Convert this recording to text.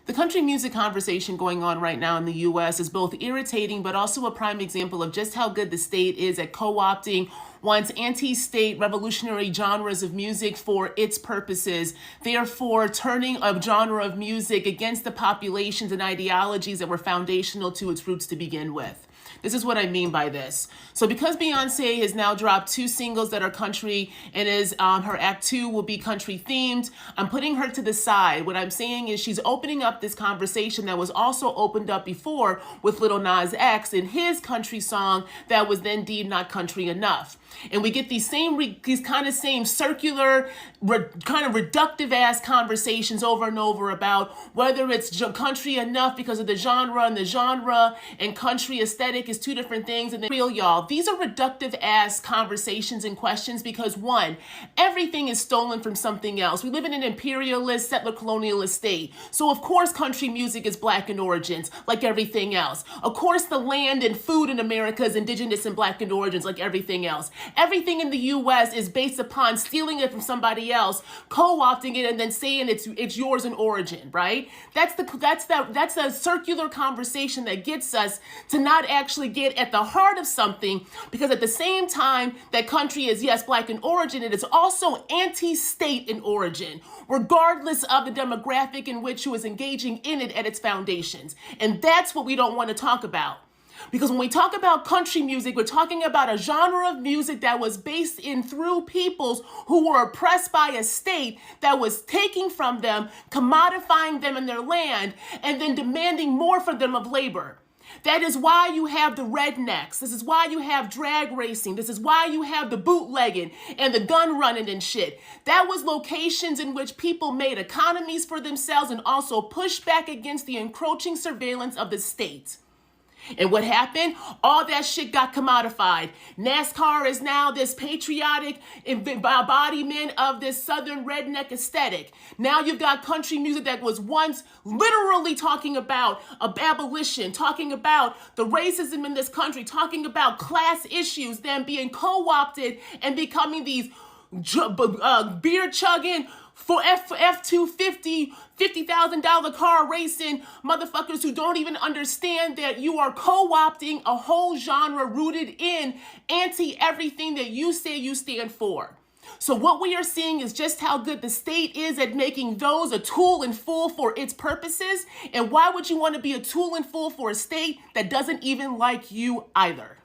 The country music conversation going on right now in the US is both irritating but also a prime example of just how good the state is at co-opting one's anti-state revolutionary genres of music for its purposes, therefore turning a genre of music against the populations and ideologies that were foundational to its roots to begin with. This is what I mean by this. So because Beyonce has now dropped 2 singles that are country and her act 2 will be country themed, I'm putting her to the side. What I'm saying is she's opening up this conversation that was also opened up before with Lil Nas X in his country song that was then deemed not country enough. And we get these kind of same circular, kind of reductive ass conversations over and over about whether it's country enough because of the genre, and the genre and country aesthetic is 2 different things. And then real y'all, these are reductive ass conversations and questions because 1, everything is stolen from something else. We live in an imperialist, settler colonialist state. So of course country music is black in origins like everything else. Of course the land and food in America is indigenous and black in origins like everything else. Everything in the US is based upon stealing it from somebody else, co-opting it, and then saying it's yours in origin, right? That's a circular conversation that gets us to not actually get at the heart of something, because at the same time that country is, yes, black in origin, it is also anti-state in origin, regardless of the demographic in which who is engaging in it at its foundations. And that's what we don't want to talk about. Because when we talk about country music, we're talking about a genre of music that was based in through peoples who were oppressed by a state that was taking from them, commodifying them in their land, and then demanding more for them of labor. That is why you have the rednecks. This is why you have drag racing. This is why you have the bootlegging and the gun running and shit. That was locations in which people made economies for themselves and also pushed back against the encroaching surveillance of the state. And what happened? All that shit got commodified. NASCAR is now this patriotic embodiment of this southern redneck aesthetic. Now you've got country music that was once literally talking about abolition, talking about the racism in this country, talking about class issues, then being co-opted and becoming these beer chugging for F-250, $50,000 car racing motherfuckers who don't even understand that you are co-opting a whole genre rooted in anti-everything that you say you stand for. So what we are seeing is just how good the state is at making those a tool and fool for its purposes. And why would you want to be a tool and fool for a state that doesn't even like you either?